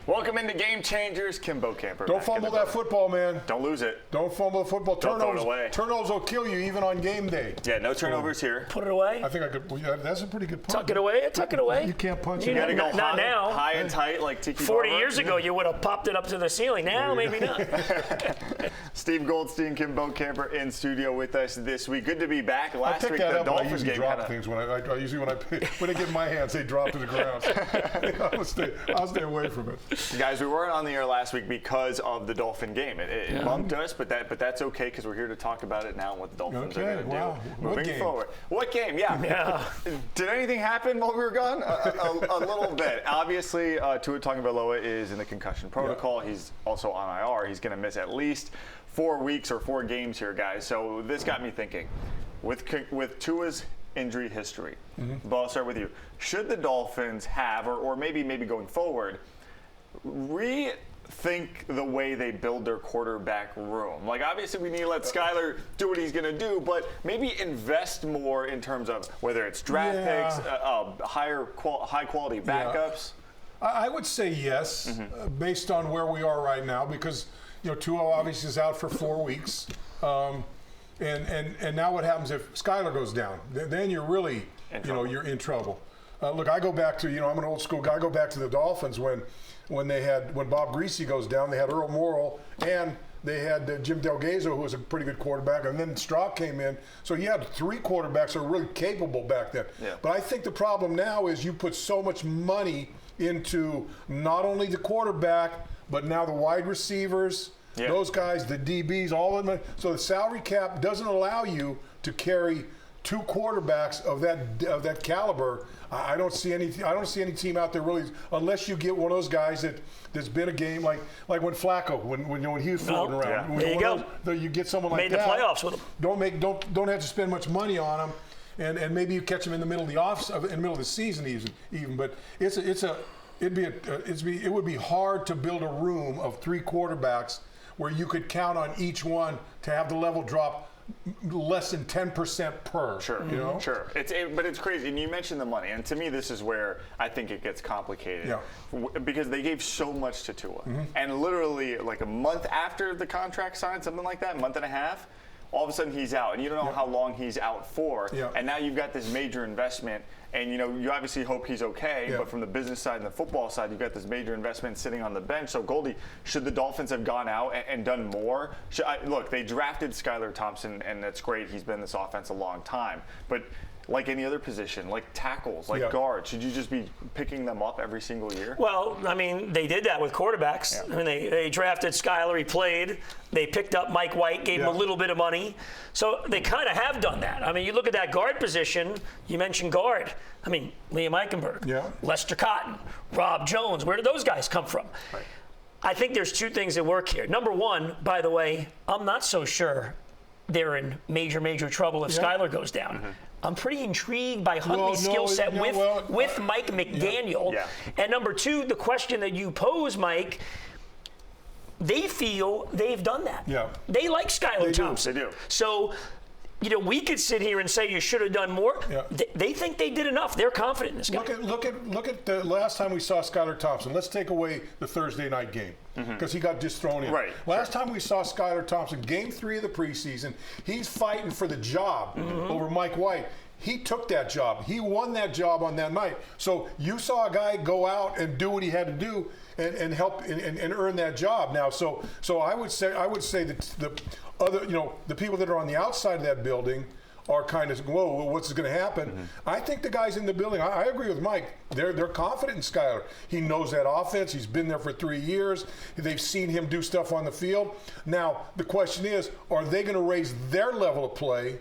Welcome into Game Changers, Kimbo Camper. Don't fumble that football, man. Don't lose it. Don't fumble the football. Don't throw it away. Turnovers will kill you even on game day. Yeah, no turnovers here. Put it away. I think I could. Yeah, that's a pretty good punt. Tuck it away. Tuck it away. You can't punch You it. got to go Not now. high and tight like Tiki 40 Barber. years ago, you would have popped it up to the ceiling. Now, maybe not. Steve Goldstein, Kimbo Camper in studio with us this week. Good to be back. Last week, the Dolphins game drop things when I usually when I get in my hands, they drop to the ground. So I'll stay away from it. Guys, we weren't on the air last week because of the Dolphin game. It bumped us, but that's okay because we're here to talk about it now and what the Dolphins are going to do moving forward. What game? Yeah. Did anything happen while we were gone? A little bit. Obviously, Tua Tagovailoa is in the concussion protocol. Yeah. He's also on IR. He's going to miss at least 4 weeks or 4 games here, guys. So this got me thinking. With Tua's injury history, but I'll start with you. Should the Dolphins have, or maybe going forward, rethink the way they build their quarterback room? Like, obviously, we need to let Skyler do what he's going to do, but maybe invest more in terms of whether it's draft picks, high-quality backups. Yeah. I would say yes, based on where we are right now, because Tua obviously is out for 4 weeks. And now what happens if Skyler goes down? Then you're really, you're in trouble. Look, I go back to, I'm an old school guy. I go back to the Dolphins when Bob Greasy goes down. They had Earl Morrall and they had Jim Delgado, who was a pretty good quarterback, and then Stroud came in. So you had 3 quarterbacks that were really capable back then. Yeah. But I think the problem now is you put so much money into not only the quarterback, but now the wide receivers. Yeah. Those guys, the DBs, all of them. So the salary cap doesn't allow you to carry 2 quarterbacks of that caliber. I don't see any team out there really, unless you get one of those guys that's been a game like when Flacco, when he was floating around. There you go. You get someone like that. Made the playoffs with him. Don't have to spend much money on him, and maybe you catch him in the middle of the season even. But it would be hard to build a room of 3 quarterbacks where you could count on each one to have the level drop less than 10% per. Sure, Sure. But it's crazy. And you mentioned the money. And to me, this is where I think it gets complicated. Yeah. Because they gave so much to Tua. And literally like a month after the contract signed, something like that, month and a half, all of a sudden he's out. And you don't know how long he's out for. Yeah. And now you've got this major investment. And, you obviously hope he's okay, but from the business side and the football side, you've got this major investment sitting on the bench. So, Goldie, should the Dolphins have gone out and done more? Look, they drafted Skylar Thompson, and that's great. He's been in this offense a long time. But like any other position, like tackles, like guards, should you just be picking them up every single year? Well, I mean, they did that with quarterbacks. Yeah. I mean, they drafted Skyler, he played. They picked up Mike White, gave him a little bit of money. So they kind of have done that. I mean, you look at that guard position, you mentioned guard. I mean, Liam Eichenberg, Lester Cotton, Rob Jones, where did those guys come from? Right. I think there's 2 things that work here. Number one, by the way, I'm not so sure they're in major trouble if Skyler goes down. I'm pretty intrigued by Huntley's skill set with Mike McDaniel. Yeah. And number 2, the question that you pose, Mike, they feel they've done that. Yeah. They like Skylar Thompson. They do. So, we could sit here and say you should have done more. Yeah. They think they did enough. They're confident in this guy. Look at the last time we saw Skylar Thompson. Let's take away the Thursday night game because he got just thrown in. Right. Last time we saw Skylar Thompson, game 3 of the preseason, he's fighting for the job over Mike White. He took that job. He won that job on that night. So you saw a guy go out and do what he had to do and help and earn that job. Now, so I would say that the other, the people that are on the outside of that building are kind of, whoa, what's going to happen? I think the guys in the building, I agree with Mike. They're confident in Skyler. He knows that offense. He's been there for 3 years. They've seen him do stuff on the field. Now, the question is, are they going to raise their level of play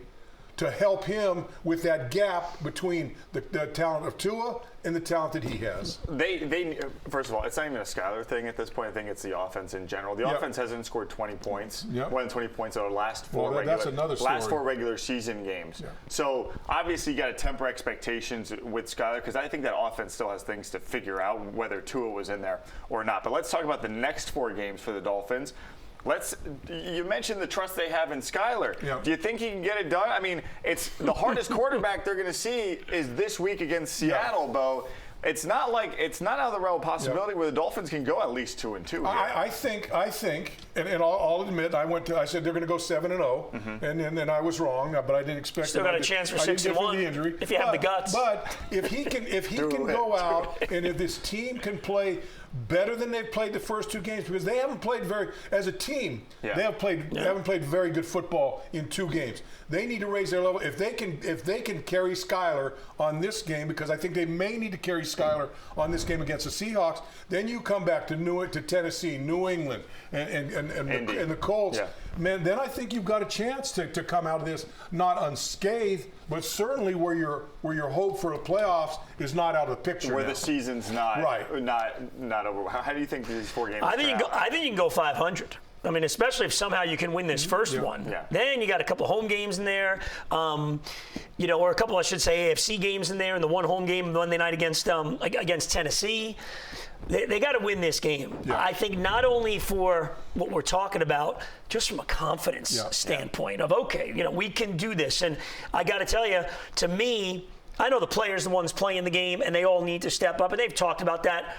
to help him with that gap between the talent of Tua and the talent that he has? They first of all, it's not even a Skyler thing at this point. I think it's the offense in general. The offense hasn't scored 20 points, more than 20 points over the last 4 regular season games. Yeah. So obviously you got to temper expectations with Skyler because I think that offense still has things to figure out whether Tua was in there or not. But let's talk about the next 4 games for the Dolphins. You mentioned the trust they have in Skyler. Yeah. Do you think he can get it done? I mean, it's the hardest quarterback they're going to see is this week against Seattle, Bo. It's not out of the realm of possibility where the Dolphins can go at least 2-2. I think, and I'll admit, I said they're going to go 7-0, and I was wrong, but I didn't expect. Still got a chance for 6-1 if you have the guts. But if he can go out, and if this team can play better than they've played the first 2 games, because they haven't played as a team. Yeah. They haven't played very good football in 2 games. They need to raise their level. If they can carry Skyler on this game, because I think they may need to carry Skyler on this game against the Seahawks, then you come back to Tennessee, New England, and the Colts. Yeah. Man, then I think you've got a chance to come out of this not unscathed, but certainly where your hope for the playoffs is not out of the picture. Where now. the season's not over. How do you think these 4 games? I think you can go 500. I mean, especially if somehow you can win this first one. Yeah. Then you got a couple of home games in there, or a couple, I should say, AFC games in there, and the one home game Monday night against Tennessee. They got to win this game. Yeah. I think not only for what we're talking about, just from a confidence standpoint of, okay, we can do this. And I got to tell you, to me, I know the players are the ones playing the game, and they all need to step up, and they've talked about that.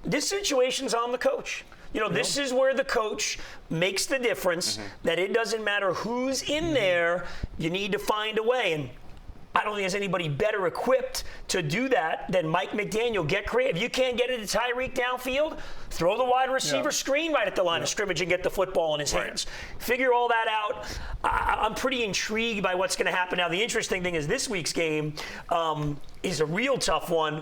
This situation's on the coach. This is where the coach makes the difference, that it doesn't matter who's in there, you need to find a way. And I don't think there's anybody better equipped to do that than Mike McDaniel. Get creative. You can't get it to Tyreek downfield, throw the wide receiver screen right at the line of scrimmage and get the football in his hands. Figure all that out. I'm pretty intrigued by what's going to happen. Now, the interesting thing is this week's game is a real tough one.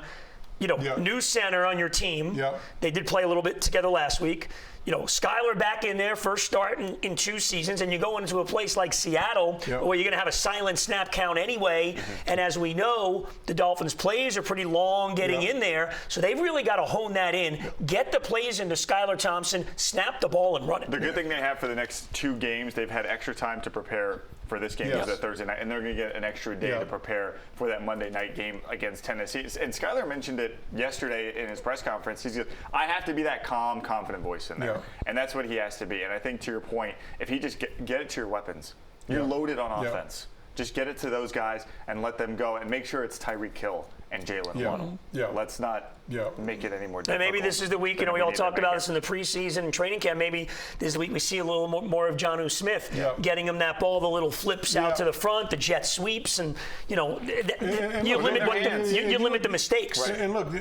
New center on your team. Yep. They did play a little bit together last week. Skyler back in there, first start in 2 seasons, and you go into a place like Seattle where you're going to have a silent snap count anyway. And as we know, the Dolphins' plays are pretty long getting in there, so they've really got to hone that in, get the plays into Skylar Thompson, snap the ball, and run it. The good thing they have for the next 2 games, they've had extra time to prepare for this game is a Thursday night, and they're going to get an extra day to prepare for that Monday night game against Tennessee. And Skyler mentioned it yesterday in his press conference. He said, I have to be that calm, confident voice in there. Yeah. And that's what he has to be. And I think, to your point, if he just get it to your weapons, you're loaded on offense. Just get it to those guys and let them go, and make sure it's Tyreek Hill and Jalen Waddle. Let's not make it any more difficult. And maybe this is the week, we all talked about this in the preseason and training camp. Maybe this is the week we see a little more of Jonnu Smith getting him that ball, the little flips out to the front, the jet sweeps, and you limit the mistakes. Right. And look,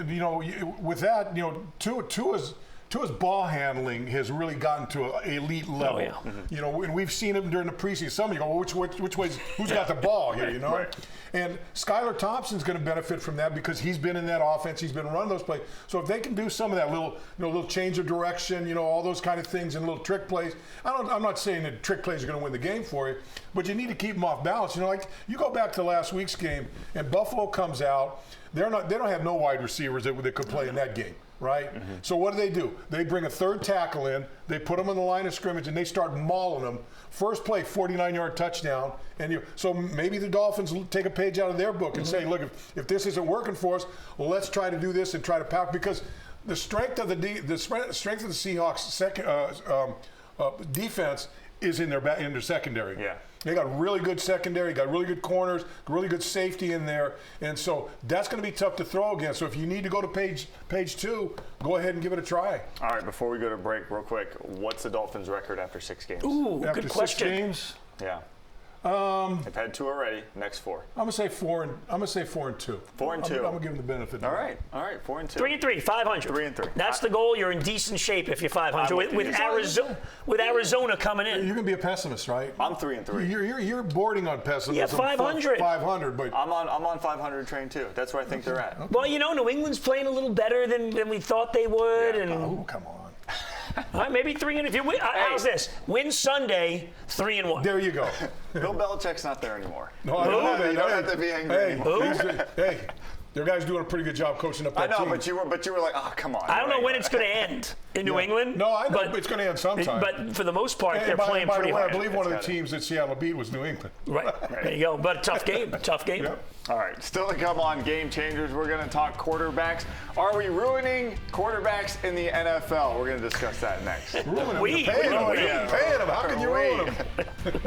with that, Tua's ball handling has really gotten to an elite level. And we've seen him during the preseason. Some of you go, which way? Who's got the ball here? Right. And Skylar Thompson's going to benefit from that because he's been in that offense. He's been running those plays. So if they can do some of that little change of direction, all those kind of things and little trick plays. I'm not saying that trick plays are going to win the game for you, but you need to keep them off balance. Like you go back to last week's game, and Buffalo comes out. They don't have no wide receivers that could play in that game. Right? So what do? They bring a third tackle in, they put them on the line of scrimmage, and they start mauling them. First play, 49-yard touchdown. And so maybe the Dolphins take a page out of their book and say, look, if this isn't working for us, well, let's try to do this and try to power. Because the strength of the Seahawks' defense is in their secondary. Yeah. They got really good secondary, got really good corners, really good safety in there, and so that's going to be tough to throw against. So if you need to go to page 2, go ahead and give it a try. All right, before we go to break, real quick, what's the Dolphins' record after 6 games? Ooh, after good question. 6 games? Yeah. They've had 2 already. Next 4. I'm gonna say 4 and 2. 4 and 2. I'm gonna give them the benefit. All right. 4 and 2. 3-3, 500. 3-3. That's the goal. You're in decent shape if you're 500 with Arizona coming in. You're gonna be a pessimist, right? I'm 3-3. You're bordering on pessimism. Yeah, 500. 500, but I'm on 500 train too. That's where I think they're at. Okay. Well, New England's playing a little better than we thought they would, and come on. All right, maybe 3 and if you win, how's this? Win Sunday, 3-1. There you go. Bill Belichick's not there anymore. No, I know that. You don't have to be angry anymore. Hey, their guys doing a pretty good job coaching up that team. I know, but you were like, oh, come on. I don't know when it's going to end in New England. No, I know it's going to end sometime. But for the most part, they're playing pretty hard. I believe one of the teams that Seattle beat was New England. Right. There you go. But a tough game. Yep. All right, still to come on Game Changers, we're going to talk quarterbacks. Are we ruining quarterbacks in the NFL? We're going to discuss that next. Paying them. How can you ruin them?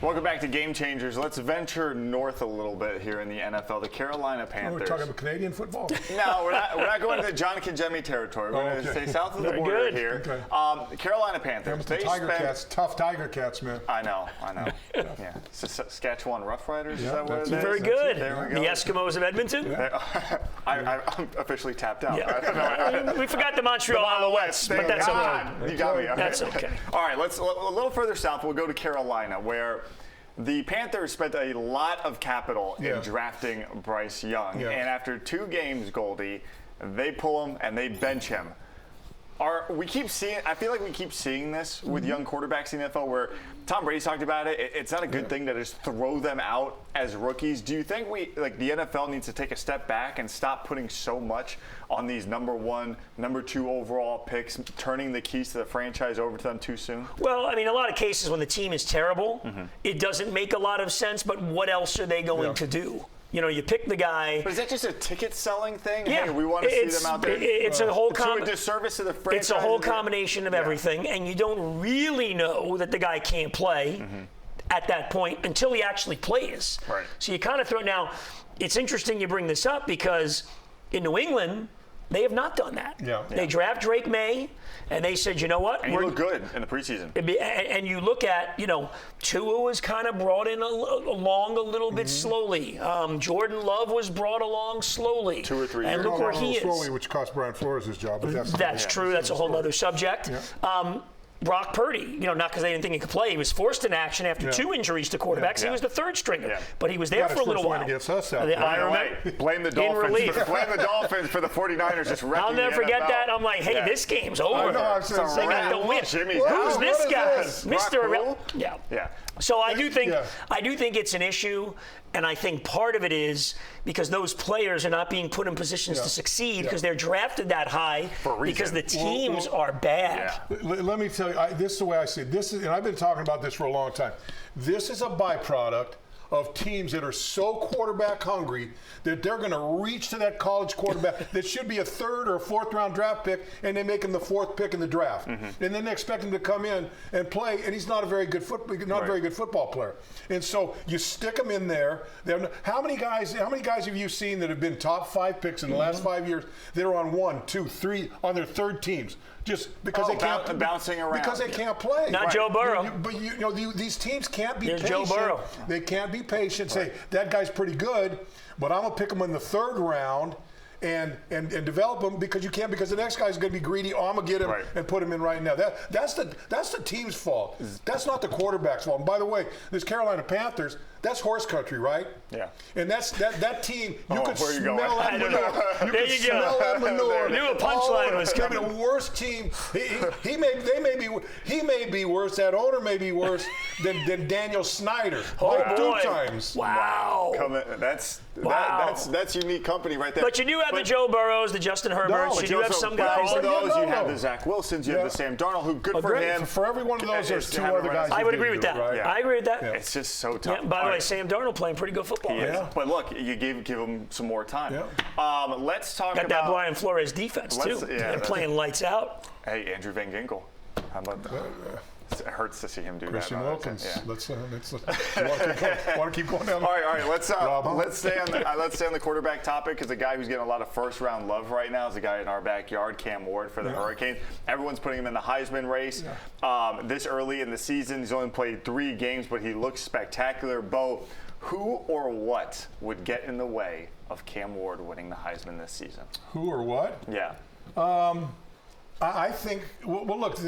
Welcome back to Game Changers. Let's venture north a little bit here in the NFL. The Carolina Panthers. We're talking about Canadian football? No, we're not going to John Kajemi territory. We're going to stay south of the border here. Okay. Carolina Panthers. Tough Tiger Cats, man. I know. Yeah. Saskatchewan Roughriders, is that what it is? Very good. There we The go. Eskimos of Edmonton? I'm officially tapped out. Yeah. We forgot the Montreal Alouettes, but that's okay. You got me. Okay. That's okay. All right, let's a little further south. We'll go to Carolina, where the Panthers spent a lot of capital in drafting Bryce Young. Yeah. And after 2 games, Goldie, they pull him and they bench him. I feel like we keep seeing this with young quarterbacks in the NFL where Tom Brady's talked about it. It's not a good thing to just throw them out as rookies. Do you think the NFL needs to take a step back and stop putting so much on these number 1, number 2 overall picks, turning the keys to the franchise over to them too soon? Well, I mean, a lot of cases when the team is terrible, it doesn't make a lot of sense, but what else are they going to do? You know, you pick the guy. But is that just a ticket selling thing? Yeah, hey, we want to see them out there. It's a whole disservice to the franchise. It's a whole combination of everything, and you don't really know that the guy can't play at that point until he actually plays. Right. So you kind of throw. Now, it's interesting you bring this up because in New England, they have not done that. Yeah. They draft Drake May, and they said, you know what? And he looked good in the preseason. And you look at, Tua was kind of brought in along a little bit slowly. Jordan Love was brought along slowly. 2 or 3 and years. look where he is. Slowly, which cost Brian Flores his job. But that's true. That's a whole other subject. Yeah. Brock Purdy, not because they didn't think he could play. He was forced in action after 2 injuries to quarterbacks. He was the 3rd stringer, but he was there for a little while. Against us out I remember. Blame the Dolphins. Blame the Dolphins for the 49ers just wrecking I'll never the forget NFL. that. I'm like, hey, this game's over. They got the win. Who's this guy, Mr. Yeah. So I do think it's an issue, and I think part of it is because those players are not being put in positions to succeed because they're drafted that high because the teams are bad. Let me tell you, this is the way I see it. And I've been talking about this for a long time. This is a byproduct of teams that are so quarterback hungry that they're going to reach to that college quarterback that should be a 3rd or a 4th round draft pick, and they make him the 4th pick in the draft, and then they expect him to come in and play, and he's not a very good football player. And so you stick him in there. How many guys have you seen that have been top 5 picks in the last 5 years that are on 1, 2, 3 on their 3rd teams? Just because they can't bouncing around. Because they can't play. Not Joe Burrow. But these teams can't be patient. Joe Burrow. They can't be patient. Say that guy's pretty good, but I'm gonna pick him in the 3rd round and develop him because you can't, because the next guy's gonna be greedy. Oh, I'm gonna get him and put him in right now. That's the team's fault. That's not the quarterback's fault. And by the way, this Carolina Panthers, that's horse country, right? Yeah. And that team, you could smell that manure. There you go. That manure. I knew a punchline was coming. The worst team. He may be worse. That owner may be worse than Daniel Snyder. Oh, boy. 2 times. Wow. That's unique company right there. But you do have the Joe Burrows, the Justin Herberts. You do have some guys. You have the Zach Wilsons. You have the Sam Darnold, who good for him. For every one of those, there's 2 other guys. I would agree with that. Right? I agree with that. It's just so tough. Yeah, by the way, Sam Darnold playing pretty good football. But look, you give him some more time. Let's talk about that Brian Flores defense too. They're playing lights out. Hey, Andrew Van Ginkel. How about that? It hurts to see him do Christian that. Wilkins. Let's want to keep going down. All right. Let's stay on the quarterback topic, because the guy who's getting a lot of 1st-round love right now is the guy in our backyard, Cam Ward for the Hurricanes. Everyone's putting him in the Heisman race. This early in the season, he's only played 3 games, but he looks spectacular. Bo, who or what would get in the way of Cam Ward winning the Heisman this season? Who or what? Yeah. I think. Well, look.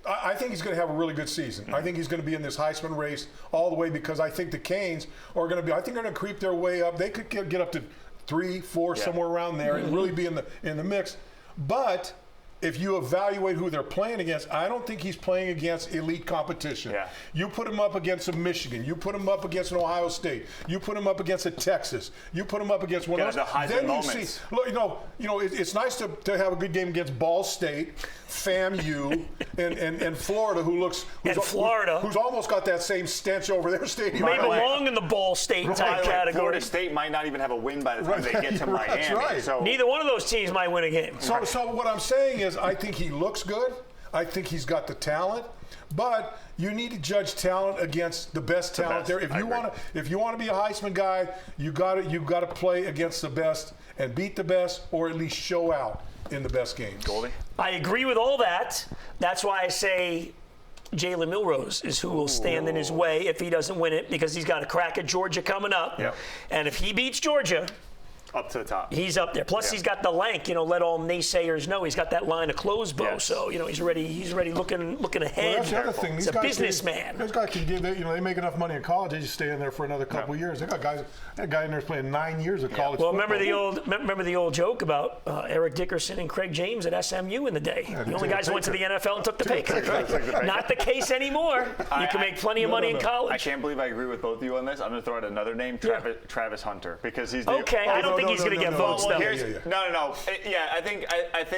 I think he's going to have a really good season. I think he's going to be in this Heisman race all the way, because I think the Canes are going to be. I think they're going to creep their way up. They could get up to 3, 4, somewhere around there, and really be in the mix. But if you evaluate who they're playing against, I don't think he's playing against elite competition. Yeah. You put him up against a Michigan. You put him up against an Ohio State. You put him up against a Texas. You put him up against one of those. Then you see, look, it's nice to have a good game against Ball State, FAMU, and Florida, who's almost got that same stench over their stadium. May belong in the Ball State type category. Florida State might not even have a win by the time they get to Miami. Right. So neither one of those teams might win a game. So what I'm saying is, I think he looks good. I think he's got the talent, but you need to judge talent against the best talent there. If you want to be a Heisman guy, you got to play against the best and beat the best, or at least show out in the best games. Goldie? I agree with all that. That's why I say Jalen Milrose is who will stand in his way if he doesn't win it, because he's got a crack at Georgia coming up. Yep. And if he beats Georgia, up to the top. He's up there. Plus, he's got the length. Let all naysayers know he's got that line of clothes bow. Yes. So he's ready looking ahead. Well, that's the other thing. He's a businessman. These guys can give. They make enough money in college. They just stay in there for another couple years. They got guys. That guy in there's playing 9 years of college. Well, football. remember the old joke about Eric Dickerson and Craig James at SMU in the day. The only guys who went to the NFL and took the pay cut. Not the case anymore. You can make plenty of money in college. I can't believe I agree with both of you on this. I'm going to throw out another name, Travis Hunter, because he's the okay. I don't think he's going to get votes. No. Yeah, I think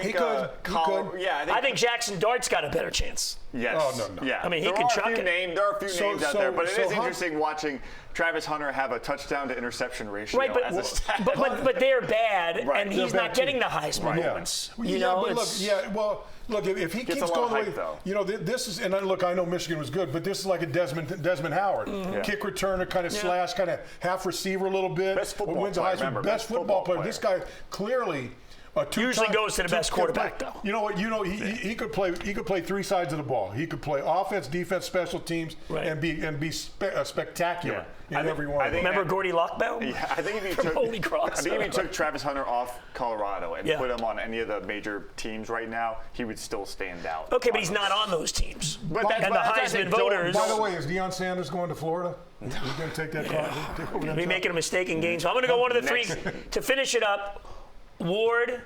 he could. I think Jackson Dart's got a better chance. Yes. Oh, no. Yeah. I mean, he can chuck it. There are a few names out there, but it is interesting watching Travis Hunter have a touchdown to interception ratio as a stat. But they're bad, and he's They're not bad getting too. the Heisman moments. Look, if he keeps going the way, this is, and I know Michigan was good, but this is like a Desmond Howard, kick returner, kind of slash, kind of half receiver a little bit. Best football player. Best football player. This guy clearly. Usually goes to the best quarterback, though. You know what? He could play. He could play three sides of the ball. He could play offense, defense, special teams, and be spectacular in every one. Remember Goldie Lockbaum? Yeah, I think if you took Travis Hunter off Colorado and put him on any of the major teams right now, he would still stand out. Okay, but he's not on those teams. But and the Heisman voters. By the way, is Deion Sanders going to Florida? He's going to take that class. He'll be making a mistake in games. So I'm going to go one of the three to finish it up. Ward,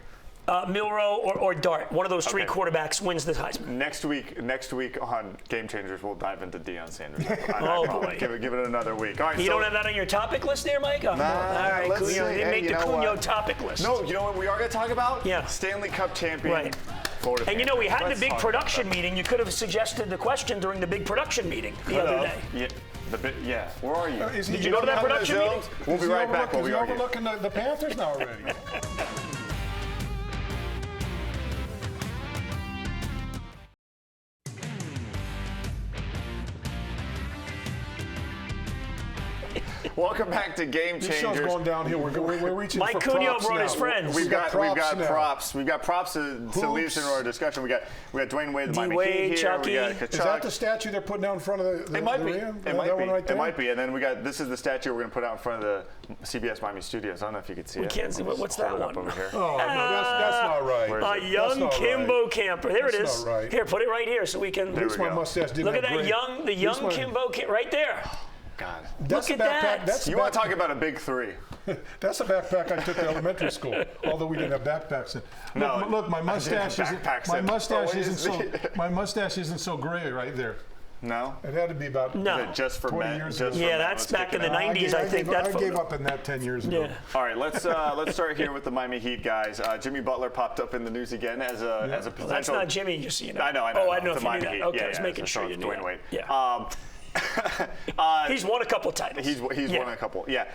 Milroe, or Dart. One of those three quarterbacks wins the Heisman. Next week on Game Changers, we'll dive into Deion Sanders. Boy. Give it another week. All right, you don't have that on your topic list there, Mike? All right, let's see. You didn't make the Cunyo topic list. No, you know what we are going to talk about? Yeah. Stanley Cup champion. Right. Florida And Panthers. we had the big production meeting. You could have suggested the question during the big production meeting the other day. Yeah. Where are you? Did you go to that production meeting? We'll be right back. Is he overlooking the Panthers now already? Welcome back to Game Changers. This show's going downhill. We're reaching Mike for Cunyo props brought now. his friends. We've got props. We've got props to lead us into our discussion. We got Dwayne Wade, the Miami Heat here. Chucky. We got Is that the statue they're putting out in front of the It might be. rim? It might be. Right there? It might be. And then this is the statue we're going to put out in front of the CBS Miami studios. I don't know if you can see it. We can't see. What's that one? Over here. Oh, no, that's not right. A young Kimbo Camper. There it is. That's not right. Here, put it right here so we can. At least my mustache didn't Look at have that gray. young Kimbo right there. God. Look at that. You want to talk about a big three? That's a backpack I took to elementary school. Although we didn't have backpacks. Look, my mustache isn't so gray right there. No. It had to be about just for 20 men. years ago. Yeah, that's back in the 90s. I think that I gave up in that 10 years ago. Yeah. All right, let's start here with the Miami Heat guys. Jimmy Butler popped up in the news again as a potential. That's not Jimmy, just so you know. I know. Oh, I know if you Miami knew that. Heat. Okay, I was making sure you knew Dwayne that. Wade. Yeah. He's won a couple titles. He's won a couple. Yeah.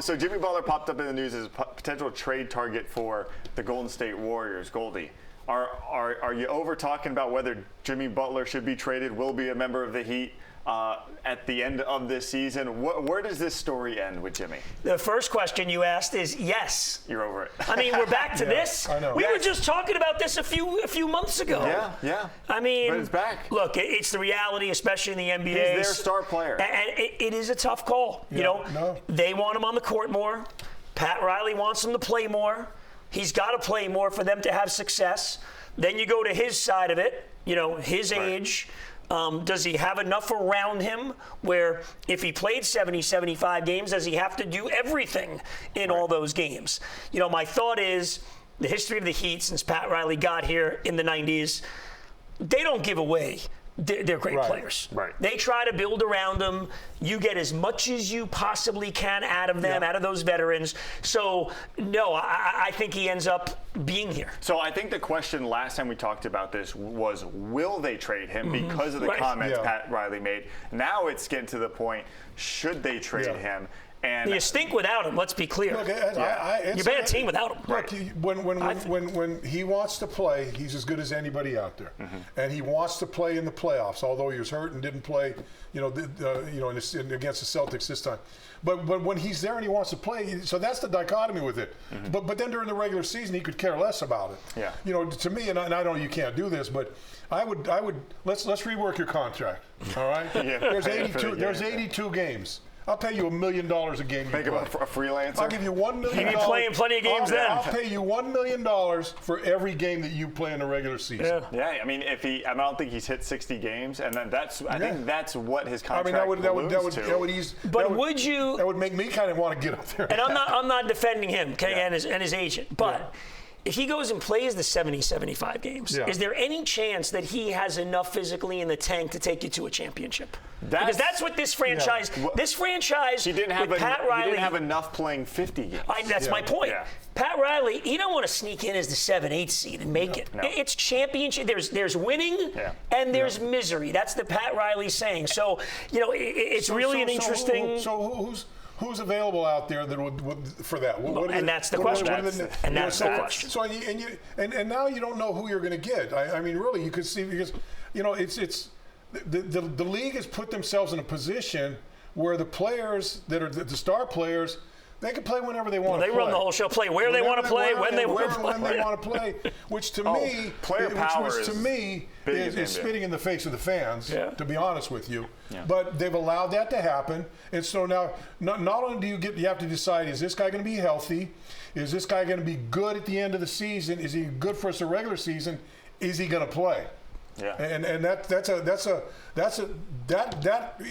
So Jimmy Butler popped up in the news as a potential trade target for the Golden State Warriors. Goldie, are you over talking about whether Jimmy Butler should be traded? Will be a member of the Heat at the end of this season? Where does this story end with Jimmy? The first question you asked is yes. You're over it. I mean, we're back to this. I know. We were just talking about this a few months ago. Yeah. I mean, but it's back. Look, it's the reality, especially in the NBA. He's their star player. And it is a tough call. They want him on the court more. Pat Riley wants him to play more. He's got to play more for them to have success. Then you go to his side of it, his age. Does he have enough around him where if he played 70, 75 games, does he have to do everything in all those games? My thought is the history of the Heat since Pat Riley got here in the 90s, they don't give away their great players. Right. They try to build around them. You get as much as you possibly can out of them, out of those veterans. So, no, I think he ends up being here. So I think the question last time we talked about this was, will they trade him because of the comments Pat Riley made? Now it's getting to the point, should they trade him? And you stink without him. Let's be clear. Look, you're a bad team without him. Look, when he wants to play, he's as good as anybody out there, and he wants to play in the playoffs. Although he was hurt and didn't play, against the Celtics this time. But when he's there and he wants to play, so that's the dichotomy with it. But then during the regular season, he could care less about it. Yeah. To me, and I know you can't do this, but I would let's rework your contract. All right. Yeah, There's 82. There's 82 games. I'll pay you $1 million a game. Make him a freelancer. I'll give you $1 million. He'd be playing plenty of games then. I'll pay you $1 million for every game that you play in the regular season. Yeah. I mean, I don't think he's hit 60 games, and then I think that's what his contract that would ease. But would you? That would make me kind of want to get up there. And I'm not defending him, okay, and his agent, but. If he goes and plays the 70, 75 games, is there any chance that he has enough physically in the tank to take you to a championship? Because that's what this franchise, he didn't have with Pat Riley, he didn't have enough playing 50 games. That's my point. Yeah. Pat Riley, you don't want to sneak in as the 7-8 seed and make it. No. It's championship. There's winning and there's misery. That's the Pat Riley saying. So, it's really an interesting. Who's available out there that would for that? And that's the question. And that's the question. So and now you don't know who you're going to get. I mean, really, you could see because it's the league has put themselves in a position where the players that are the star players. They can play whenever they want to play. They run the whole show. Play where they want to play, when they want to play. Which to me, is spitting in the face of the fans, to be honest with you. Yeah. But they've allowed that to happen. And so now, not only you have to decide, is this guy going to be healthy? Is this guy going to be good at the end of the season? Is he good for us a regular season? Is he going to play? Yeah. And that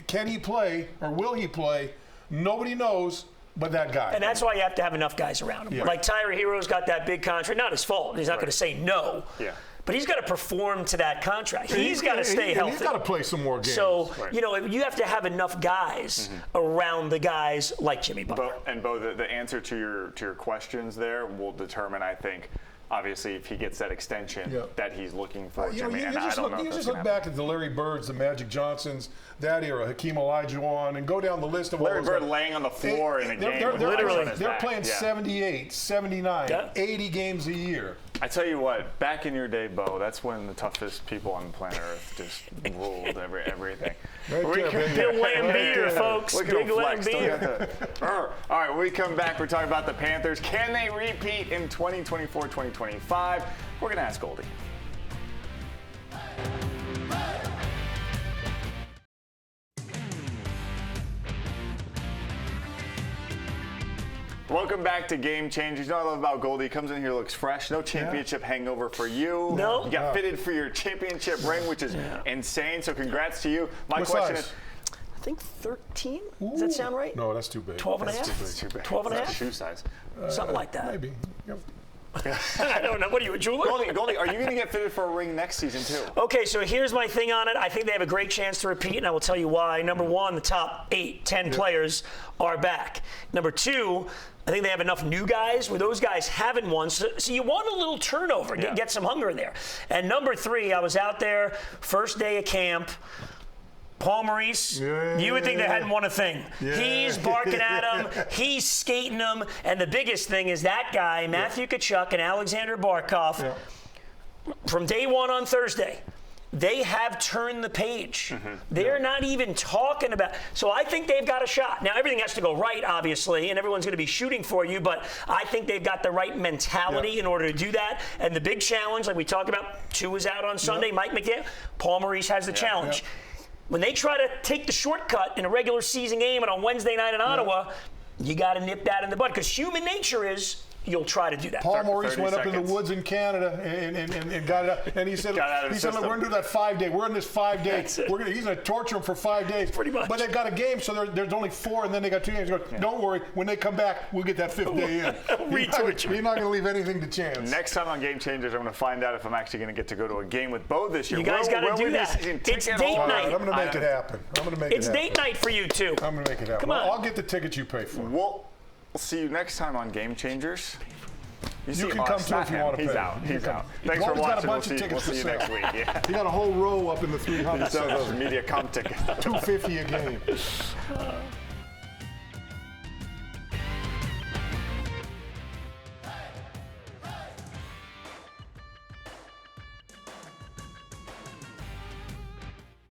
can he play or will he play? Nobody knows. But that guy. And that's why you have to have enough guys around him. Yeah. Like Tyler Hero's got that big contract. Not his fault. He's not going to say no. Yeah. But he's got to perform to that contract. He's got to stay healthy. He's got to play some more games. So, you have to have enough guys around the guys like Jimmy Butler. Bo, the answer to your questions there will determine, I think, obviously, if he gets that extension that he's looking for, Jimmy. You just look back at the Larry Birds, the Magic Johnsons, that era, Hakeem Olajuwon, and go down the list of Larry Bird laying on the floor in a game. They're playing 78, 79, 80 games a year. I tell you what, back in your day, Bo, that's when the toughest people on planet Earth just ruled everything. Bill Laimbeer, folks. Big Laimbeer. All right, when we come back, we're talking about the Panthers. Can they repeat in 2024, 2025? We're going to ask Goldie. Welcome back to Game Changers. You know what I love about Goldie? He comes in here, looks fresh. No championship hangover for you. No. You got fitted for your championship ring, which is insane. So congrats to you. My question is, I think 13? Does that sound right? No, that's too big. 12 and a half? That's too big. 12 and a half? That's shoe size. Something like that. Maybe. Yep. I don't know. What are you, a jeweler? Goldie, are you going to get fitted for a ring next season, too? Okay, so here's my thing on it. I think they have a great chance to repeat, and I will tell you why. Number one, the top 8, 10 players are back. Number two, I think they have enough new guys where those guys haven't won. So you want a little turnover, get some hunger in there. And number three, I was out there, first day of camp. Paul Maurice, you would think they hadn't won a thing. Yeah. He's barking at him. He's skating them. And the biggest thing is that guy, Matthew Tkachuk and Alexander Barkov, from day one on Thursday, they have turned the page. They're not even talking about. So I think they've got a shot. Now, everything has to go right, obviously, and everyone's going to be shooting for you, but I think they've got the right mentality in order to do that. And the big challenge, like we talked about, Tua is out on Sunday, Mike McDaniel, Paul Maurice has the challenge. When they try to take the shortcut in a regular season game and on Wednesday night in Ottawa, you got to nip that in the bud, because human nature is you'll try to do that. Paul Maurice went up in the woods in Canada and got it up. And he said, look, we're going to do that 5 day. We're in this 5 day. He's going to torture him for 5 days. Pretty much. But they've got a game, so there's only 4, and then they got 2 games. He goes, don't worry. When they come back, we'll get that 5th day in. You're not going to leave anything to chance. Next time on Game Changers, I'm going to find out if I'm actually going to get to go to a game with Bo this year. You guys got to do that. It's date night. I'm going to make it happen. It's date night for you, too. I'm going to make it happen. Come on. I'll get the tickets you pay for. We'll see you next time on Game Changers. You can come too if you want to pay. He's out. Thanks for watching. We'll see you next week. Yeah. You got a whole row up in the 300. Those media comp tickets. $250 a game.